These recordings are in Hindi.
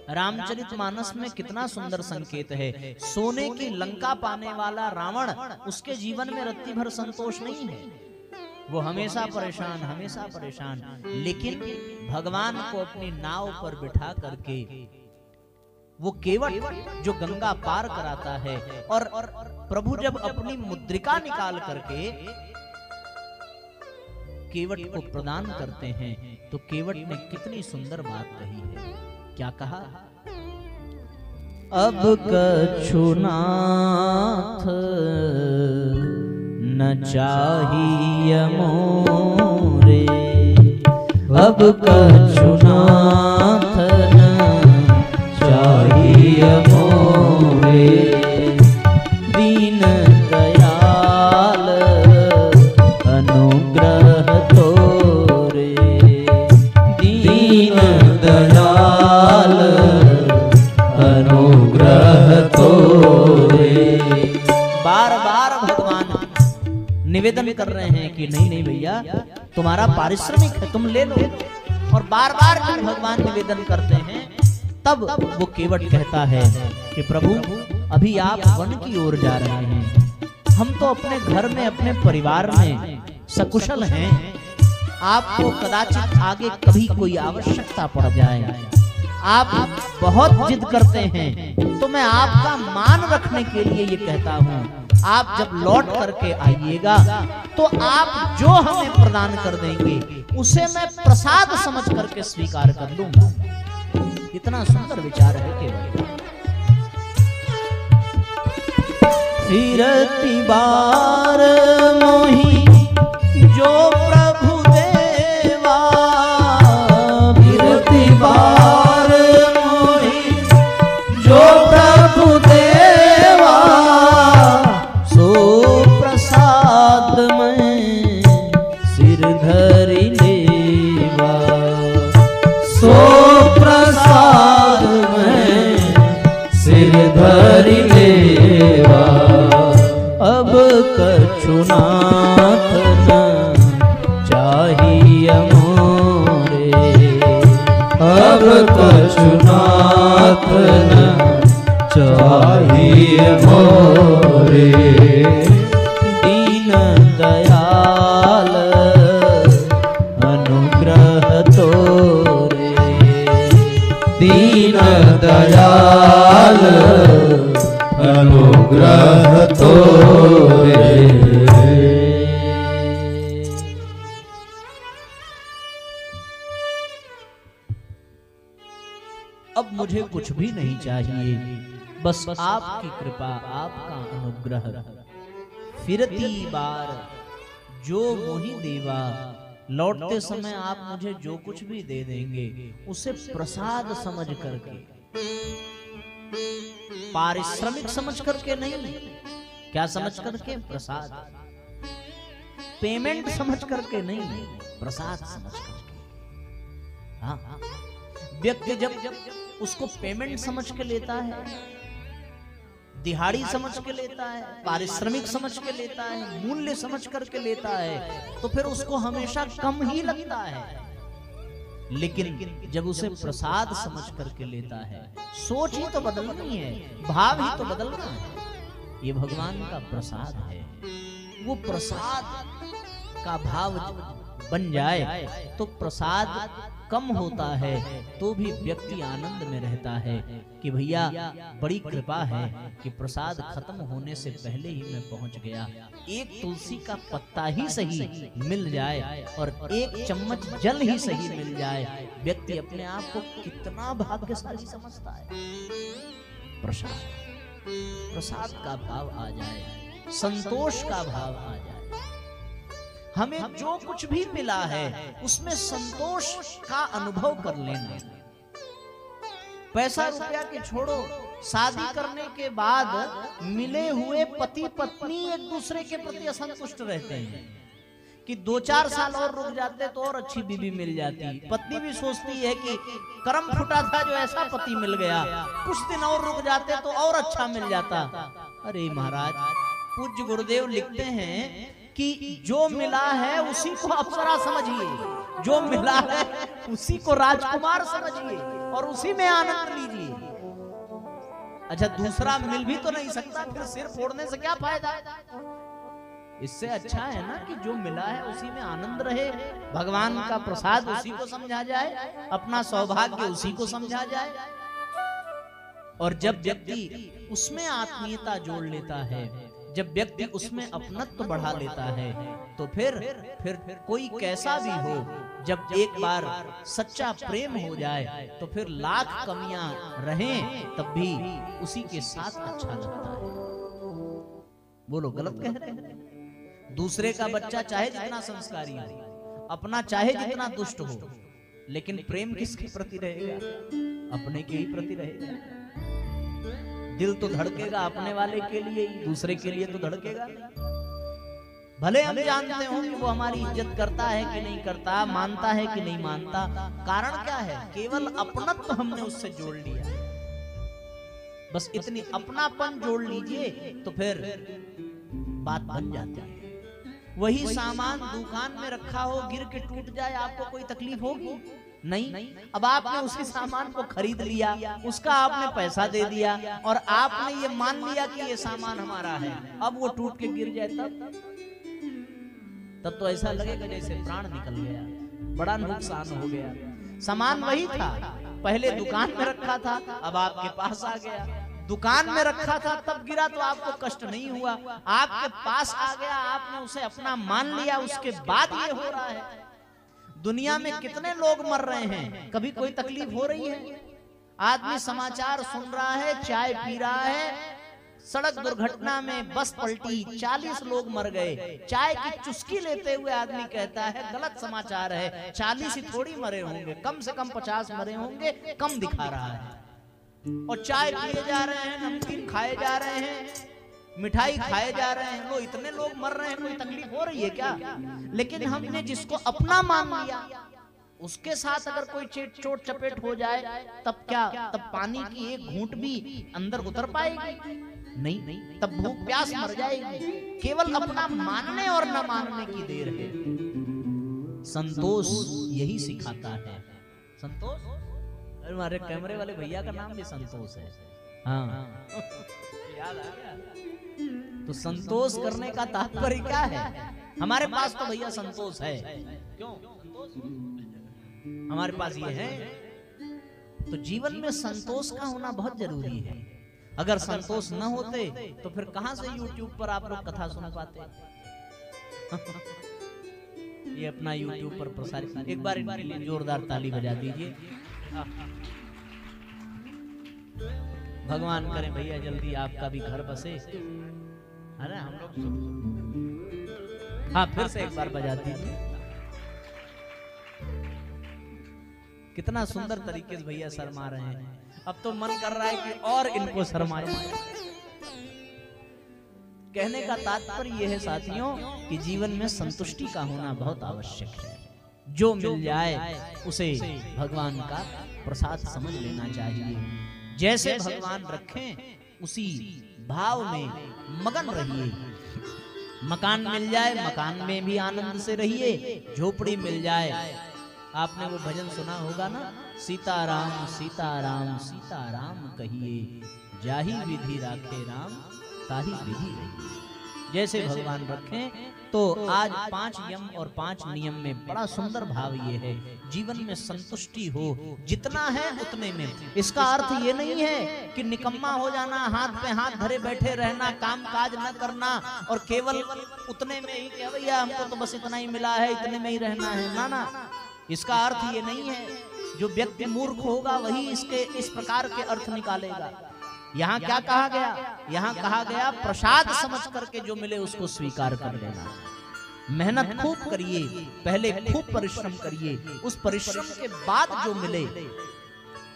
रामचरितमानस में कितना सुंदर संकेत है। सोने की लंका पाने वाला रावण, उसके जीवन में रत्ती भर संतोष नहीं है, वो हमेशा परेशान, हमेशा परेशान। लेकिन भगवान को अपनी नाव पर बिठा करके वो केवट जो गंगा पार कराता है, और प्रभु जब अपनी मुद्रिका निकाल करके केवट को प्रदान करते हैं, तो केवट ने कितनी सुंदर बात कही है। क्या कहा? अब कछुनाथ न चाहिए मोरे, अब कछुनाथ न चाहिए मोरे, दीन दयाल अनुग्रह तोरे, दीन दयाल अनुग्रह तोरे। बार बार भगवान निवेदन कर रहे हैं कि नहीं नहीं भैया, तुम्हारा पारिश्रमिक है, तुम ले लो। और बार बार जब भगवान निवेदन करते हैं, तब वो केवट कहता है कि प्रभु अभी आप वन की ओर जा रहे हैं, हम तो अपने घर में अपने परिवार में सकुशल हैं, आपको कदाचित आगे कभी कोई आवश्यकता पड़ जाए, आप बहुत जिद करते हैं, तो मैं आपका मान रखने के लिए ये कहता हूँ, आप जब लौट करके आइएगा तो आप जो हमें प्रदान कर देंगे उसे मैं प्रसाद समझ करके स्वीकार कर लूंगा। कितना सुंदर विचार है केवल। फिरती बार मोही जो प्रभु देवा, फिरती बार मोही जो प्रभु देवा, सो प्रसाद में सिर धरि लेवा, सो प्रसाद में सिर धरि लेवा। अब कछुनाथ न चाहिए मोरे, अब कछुनाथ न चाहिए मोरे, दीन दयाल अनुग्रह तोरे, दीन दयाल अनुग्रह तोरे। अब मुझे कुछ भी नहीं चाहिए, बस आपकी कृपा, आपका अनुग्रह। फिरती बार जो मोहि देवा, लौटते समय आप मुझे जो कुछ भी दे देंगे उसे प्रसाद समझ करके, पारिश्रमिक समझ करके नहीं। क्या समझ करके? प्रसाद। पेमेंट समझ करके नहीं, प्रसाद समझ करके। हाँ, व्यक्ति जब उसको पेमेंट समझ के लेता है, दिहाड़ी समझ के लेता है, पारिश्रमिक समझ के लेता है, मूल्य समझ करके लेता है, तो फिर उसको हमेशा कम ही लगता है। लेकिन जब उसे प्रसाद समझ करके लेता है, सोच ही तो बदलनी है, भाव ही तो बदलना है। ये भगवान का प्रसाद है। वो प्रसाद का भाव बन जाए तो प्रसाद कम होता है तो भी व्यक्ति आनंद में रहता है कि भैया बड़ी कृपा है कि प्रसाद खत्म होने से पहले ही मैं पहुंच गया। एक तुलसी का पत्ता ही सही मिल जाए और एक चम्मच जल ही सही मिल जाए, व्यक्ति अपने आप को कितना भाग्यशाली समझता है। प्रसाद का भाव आ जाए, संतोष का भाव आ जाए, हमें जो कुछ भी मिला है उसमें संतोष का अनुभव कर लेना। पैसा रुपया के छोड़ो, शादी करने के बाद मिले हुए पति पत्नी एक दूसरे के प्रति असंतुष्ट रहते हैं कि 2-4 साल और रुक जाते तो और अच्छी बीवी मिल जाती। पत्नी भी सोचती है कि कर्म फूटा था जो ऐसा पति मिल गया, कुछ दिन और रुक जाते तो और अच्छा मिल जाता। अरे महाराज, पूज्य गुरुदेव लिखते हैं कि जो मिला है उसी को अप्सरा समझिए, जो मिला है उसी को राजकुमार समझिए और उसी में आनंद लीजिए। अच्छा, दूसरा मिल भी तो नहीं सकता, फिर सिर फोड़ने से क्या फायदा? इससे अच्छा है ना कि जो मिला है उसी में आनंद रहे, भगवान का प्रसाद उसी को समझा जाए, अपना सौभाग्य उसी को समझा जाए। और जब व्यक्ति उसमें आत्मीयता जोड़ लेता है, जब व्यक्ति उसमें अपनत्व बढ़ा लेता है, तो फिर कोई कैसा भी हो, जब एक बार सच्चा प्रेम हो जाए तो फिर लाख कमियां रहें तब भी उसी के साथ अच्छा लगता है। बोलो, गलत कह रहे हैं? दूसरे का बच्चा चाहे जितना संस्कारी हो, अपना चाहे जितना दुष्ट हो, लेकिन प्रेम किसके प्रति रहेगा? अपने के ही प्रति रहेगा। दिल तो धड़केगा अपने वाले के लिए, दूसरे के लिए तो धड़केगा। भले हम जानते हो कि वो हमारी इज्जत करता है कि नहीं करता, मानता है कि नहीं मानता, कारण क्या है? केवल अपनत्व हमने उससे जोड़ लिया। बस इतनी अपनापन जोड़ लीजिए तो फिर बात बन जाती है। वही सामान दुकान में रखा हो, गिर के टूट जाए, आपको कोई तकलीफ होगी? नहीं। अब आपने उसी सामान को खरीद लिया, उसका आपने पैसा दे दिया और आपने ये मान लिया कि ये सामान हमारा है। अब वो टूट के गिर जाए तब तो ऐसा लगेगा जैसे प्राण निकल गया, बड़ा नुकसान हो गया। सामान वही था, पहले दुकान में रखा था, अब आपके पास आ गया। दुकान में रखा था तब गिरा तो आपको कष्ट नहीं हुआ, आपके पास आ गया, आपने उसे अपना मान लिया, उसके बाद ये हो रहा है। दुनिया में कितने लोग मर रहे हैं, कभी कोई तकलीफ हो रही है? आदमी समाचार सुन रहा है, चाय पी रहा है, सड़क दुर्घटना में बस पलटी, 40 लोग मर गए। चाय की चुस्की लेते हुए आदमी कहता है गलत समाचार है, 40 ही थोड़ी मरे होंगे, कम से कम 50 मरे होंगे, कम दिखा रहा है। और चाय पिए जा रहे हैं, नमकीन खाए जा रहे हैं, मिठाई खाए जा रहे हैं, लो इतने लोग मर रहे हैं, कोई तकलीफ हो रही है क्या? लेकिन हमने जिसको अपना मान लिया, उसके साथ अगर कोई चोट चपेट हो जाए तब क्या? तब पानी की एक घूंट भी अंदर उतर पाएगी? नहीं, तब भूख प्यास मर जाएगी। केवल अपना मानने और न मानने की देर है। संतोष यही सिखाता है। संतोष, हमारे कैमरे वाले भैया का नाम भी संतोष है। हाँ, याद आ गया। तो संतोष करने का तात्पर्य क्या है? हमारे पास तो भैया संतोष है। क्यों संतोष हमारे पास ये है? तो जीवन में संतोष का होना बहुत जरूरी है। अगर संतोष न होते तो फिर कहां से YouTube पर आप लोग कथा सुन पाते? ये अपना YouTube पर प्रसारित, एक बार इनके लिए जोरदार ताली बजा दीजिए। भगवान करे भैया जल्दी आपका भी घर बसे, है ना? हम लोग हाँ, फिर से एक बार बजा दीजिए। कितना सुंदर तरीके से भैया शर्मा रहे हैं। अब तो मन कर रहा है कि और इनको शर्माए। कहने का तात्पर्य यह है साथियों कि जीवन में संतुष्टि का होना बहुत आवश्यक है। जो मिल जाए उसे भगवान का प्रसाद समझ लेना चाहिए। जैसे भगवान रखें उसी भाव में मगन रहिए। मकान मिल जाए, मकान में भी आनंद से रहिए। झोपड़ी मिल जाए, आपने वो भजन सुना होगा ना, सीताराम सीताराम सीताराम कहिए, जाही विधि राखे राम ताही विधि रहिए। जैसे भगवान रखें। तो आज 5 यम और 5 नियम में बड़ा सुंदर भाव ये है, जीवन में संतुष्टि हो, जितना है उतने में। इसका अर्थ ये नहीं है कि निकम्मा हो जाना, हाथ पे हाथ धरे बैठे रहना, काम काज न करना और केवल उतने में ही कि भैया हमको तो बस इतना ही मिला है, इतने में ही रहना है। ना ना, इसका अर्थ ये नहीं है। जो व्यक्ति मूर्ख होगा वही इसके इस प्रकार के अर्थ निकालेगा। यहाँ क्या कहा गया? यहाँ कहा गया प्रसाद समझ करके जो मिले उसको स्वीकार कर लेना। मेहनत खूब करिए, पहले खूब परिश्रम करिए, उस परिश्रम के बाद जो मिले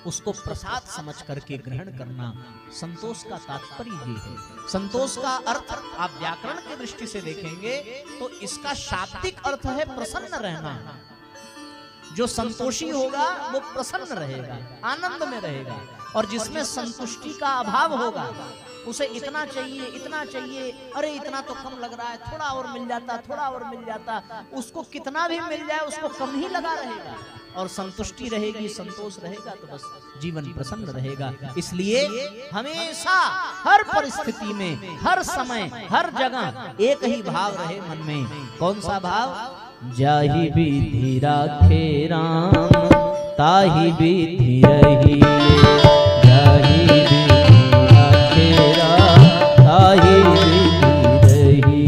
उसको प्रसाद समझ करके ग्रहण करना। संतोष का तात्पर्य ये है। संतोष का अर्थ आप व्याकरण की दृष्टि से देखेंगे तो इसका शाब्दिक अर्थ है प्रसन्न रहना। जो संतोषी होगा वो प्रसन्न रहेगा, आनंद में रहेगा। और जिसमें संतुष्टि का अभाव होगा, उसे इतना चाहिए, इतना चाहिए, अरे इतना तो कम लग रहा है, थोड़ा और मिल जाता, थोड़ा और मिल जाता, उसको कितना भी मिल जाए उसको कम ही लगा रहेगा। और संतुष्टि रहेगी, संतोष रहेगा तो बस जीवन प्रसन्न रहेगा। इसलिए हमेशा हर परिस्थिति में, हर समय, हर जगह एक ही भाव रहे मन में। कौन सा भाव? जाहि विधि राखे राम ताहि विधि रही, जाहि विधि राखे राम ताहि विधि रही।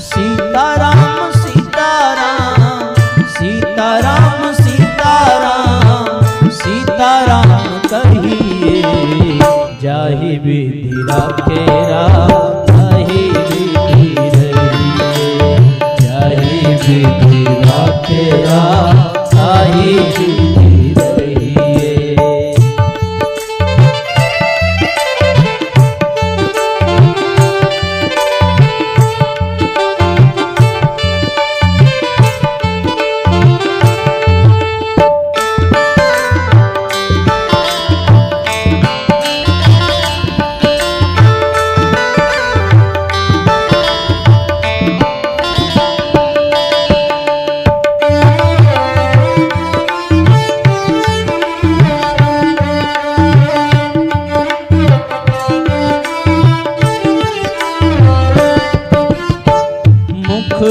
सीताराम सीताराम सीताराम सीताराम सीताराम कहिए, जाहि विधि राखे राम ताहि विधि रहिए, जाहि विधि राखे राम ताहि विधि रहिए।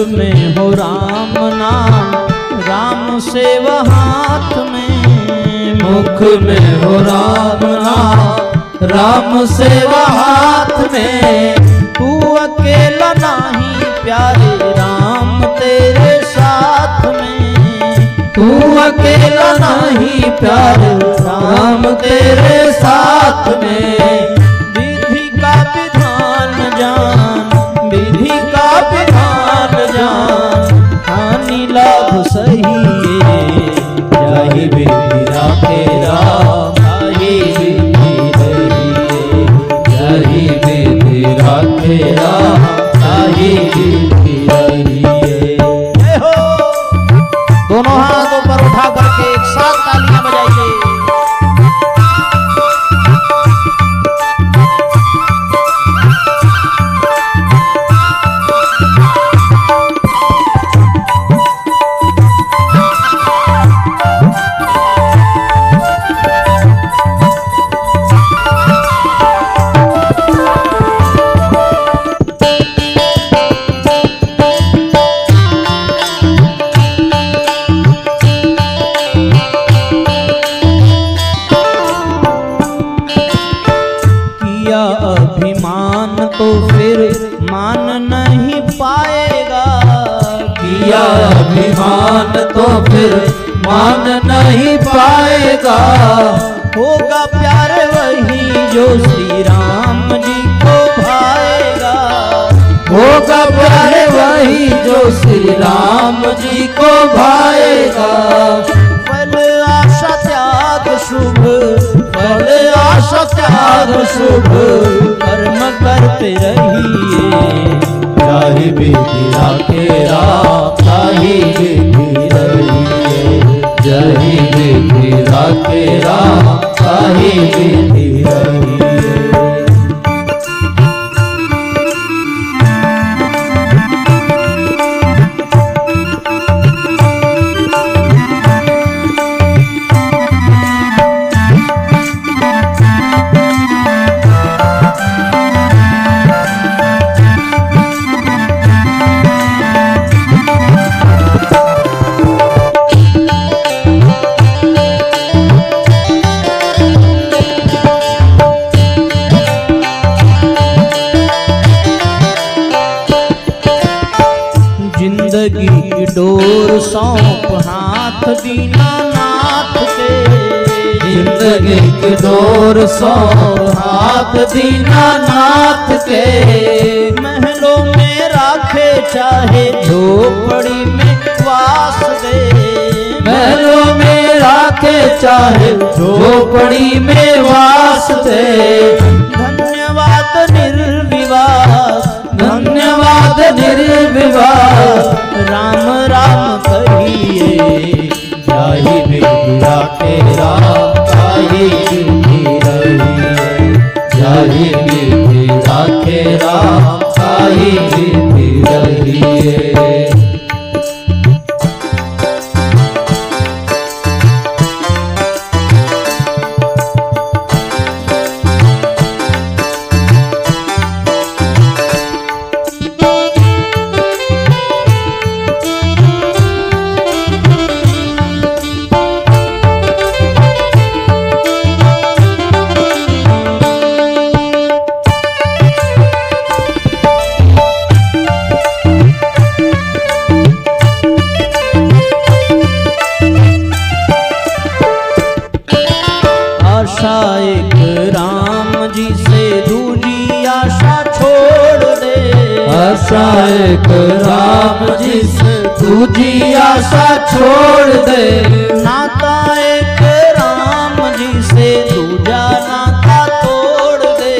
में हो राम नाम, राम सेव हाथ में, मुख में हो राम नाम, राम सेव हाथ में। तू अकेला नहीं प्यारे राम तेरे साथ में, तू अकेला नहीं प्यारे राम तेरे साथ में। विधि का विधान जान, विधि का विधान जान, हानि लाभ सही, जाहि विधि राखे राम ताहि विधि रहिए, जाहि विधि राखे राम ताहि विधि रहिए। दोनों हाथों पर उठा करके एक साथ तालियां बजाइए। अभिमान तो फिर मान नहीं पाएगा, किया अभिमान तो फिर मान नहीं पाएगा। होगा प्यार वही जो श्री राम जी को भाएगा, होगा प्यार वही जो श्री राम जी को भाएगा। फल आशा त्याग शुभ, फल आशा त्याग शुभ, कर्म करते रहिए, जाहि विधि राखे राम ताहि विधि रहिए, जाहि विधि राखे राम ताहि विधि रहिए। जिंदगी की डोर सौंप हाथ दीनानाथ के, जिंदगी की डोर सौंप हाथ दीनानाथ के। महलों में राखे चाहे झोपड़ी में वास दे, महलों में राखे चाहे झोपड़ी में वास दे। धन्यवाद निर्विवाद, धन्यवाद निर्विवाद, राम राम कहिए, जाहि विधि राखे राम ताहि विधि रहिए, जाहि विधि राखे राम ताहि विधि रहिए। आशा एक राम जी से दूजी आशा छोड़ दे। आशा एक राम जी से दूजी आशा छोड़ दे। नाता एक राम जी से दूजा नाता तोड़ दे।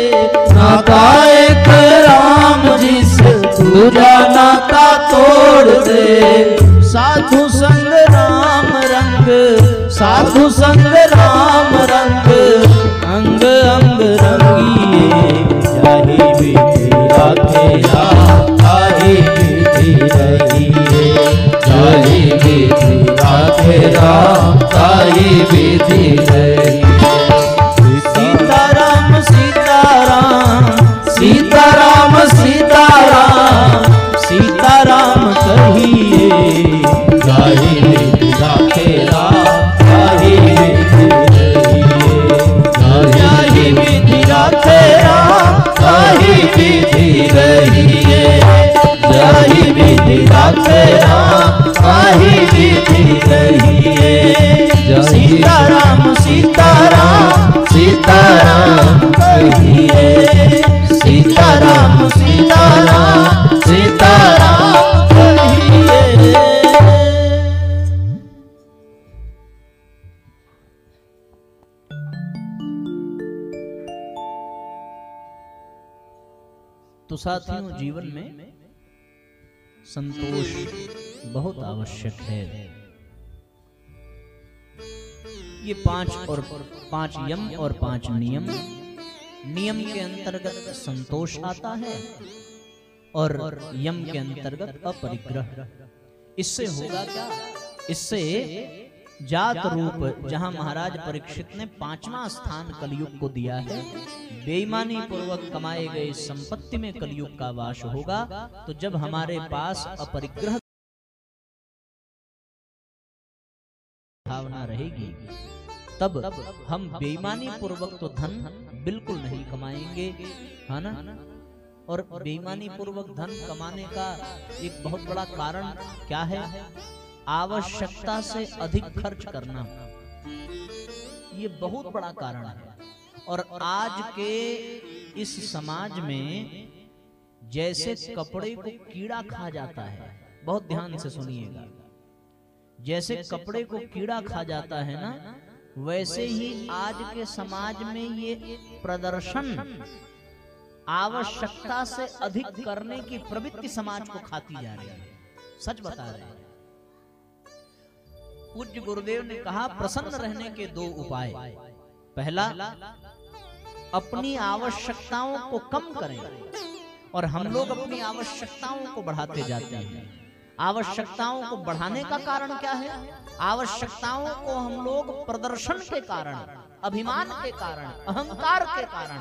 नाता एक राम जी से दूजा नाता तोड़ दे। साधु संग राम रंग, साधु संग राम रंग, अंग अंग रंगिए। जाहि विधि राखेला ताहि विधि रहिए। जाहि विधि राखेला ताहि विधि रहिए। सीताराम सीताराम सीताराम सीताराम सीताराम कहिए। जाहि विधि राखेला ताहि विधि रहिए। जाहि विधि राखेला ताहि विधि रहिए। जाहि विधि राखेला ताहि विधि रहिए। सीताराम सीताराम सीताराम कहिए। सीताराम सीताराम सीताराम कहिए। तो साथियों, जीवन में संतोष बहुत आवश्यक है। ये 5 यम और 5 नियम। नियम के अंतर्गत संतोष आता है और यम के अंतर्गत अपरिग्रह। इससे होगा क्या? इससे जात रूप, जहां महाराज परीक्षित ने 5वां स्थान कलयुग को दिया है, बेईमानी पूर्वक कमाए गए संपत्ति में कलयुग का वास होगा। तो जब हमारे पास अपरिग्रह भावना रहेगी, तब हम बेईमानी पूर्वक तो धन बिल्कुल नहीं कमाएंगे, है ना। और बेईमानी पूर्वक धन कमाने का एक बहुत बड़ा कारण क्या है? आवश्यकता से अधिक खर्च करना, ये बहुत बड़ा कारण है। और आज के इस समाज में जैसे कपड़े को कीड़ा खा जाता है, बहुत ध्यान से सुनिएगा, जैसे कपड़े को कीड़ा खा जाता है ना, वैसे ही आज के समाज में ये प्रदर्शन आवश्यकता से अधिक करने की प्रवृत्ति समाज को खाती जा रही है। सच बता रहे हैं। पूज्य गुरुदेव ने कहा, प्रसन्न रहने के 2 उपाय। पहला, अपनी आवश्यकताओं को कम करें, और हम लोग अपनी आवश्यकताओं को बढ़ाते जाते हैं। आवश्यकताओं को बढ़ाने का कारण क्या है? आवश्यकताओं को हम लोग प्रदर्शन के कारण, अभिमान के कारण, अहंकार के कारण,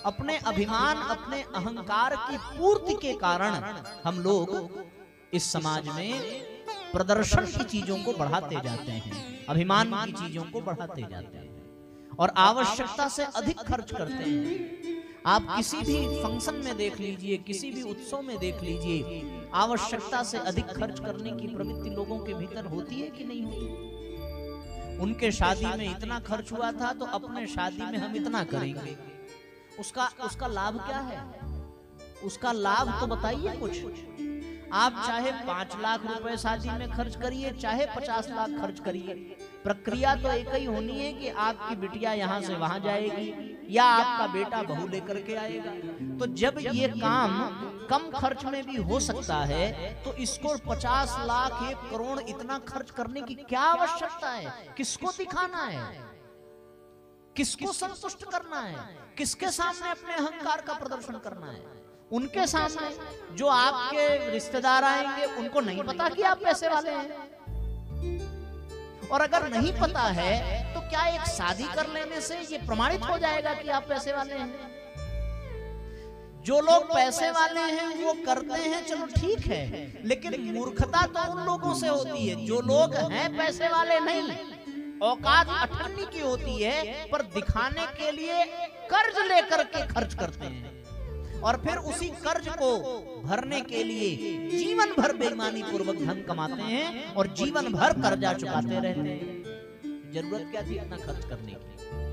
अपने अभिमान, अपने अहंकार की पूर्ति के कारण हम लोग इस समाज में प्रदर्शन की चीजों को बढ़ाते जाते हैं, अभिमान की चीजों को बढ़ाते जाते हैं और आवश्यकता से अधिक खर्च करते हैं। आप किसी भी फंक्शन में देख लीजिए, किसी भी उत्सव में देख लीजिए, आवश्यकता से अधिक खर्च करने की प्रवृत्ति लोगों के भीतर होती है कि नहीं होती? उनके शादी में इतना खर्च हुआ था तो अपने शादी में हम इतना करेंगे। उसका लाभ क्या है? उसका लाभ तो बताइए कुछ। आप चाहे 5 लाख रुपए शादी में खर्च करिए, चाहे 50 लाख खर्च करिए, प्रक्रिया तो एक ही होनी है कि आपकी बिटिया यहाँ से वहां जाएगी या आपका बेटा बहू लेकर के आएगा। तो जब ये काम कम खर्च में भी हो सकता है, तो इसको 50 लाख 1 करोड़ इतना खर्च करने की क्या आवश्यकता है? किसको दिखाना है? किसको संतुष्ट करना है? किसके सामने अपने अहंकार का प्रदर्शन करना है? उनके सामने जो आपके रिश्तेदार आएंगे, उनको नहीं पता कि आप पैसे वाले हैं। और अगर नहीं पता है तो क्या एक शादी कर लेने से ये प्रमाणित हो जाएगा कि आप पैसे वाले हैं? जो लोग पैसे वाले हैं वो करते हैं, चलो ठीक है, लेकिन मूर्खता तो उन लोगों से होती है जो लोग हैं पैसे वाले नहीं, औकात अठन्नी की होती है, पर दिखाने के लिए कर्ज लेकर के खर्च करते हैं और फिर उसी कर्ज को भरने के लिए जीवन भर बेईमानी पूर्वक धन कमाते हैं और जीवन भर कर्जा चुकाते रहते हैं। जरूरत क्या थी इतना खर्च करने की?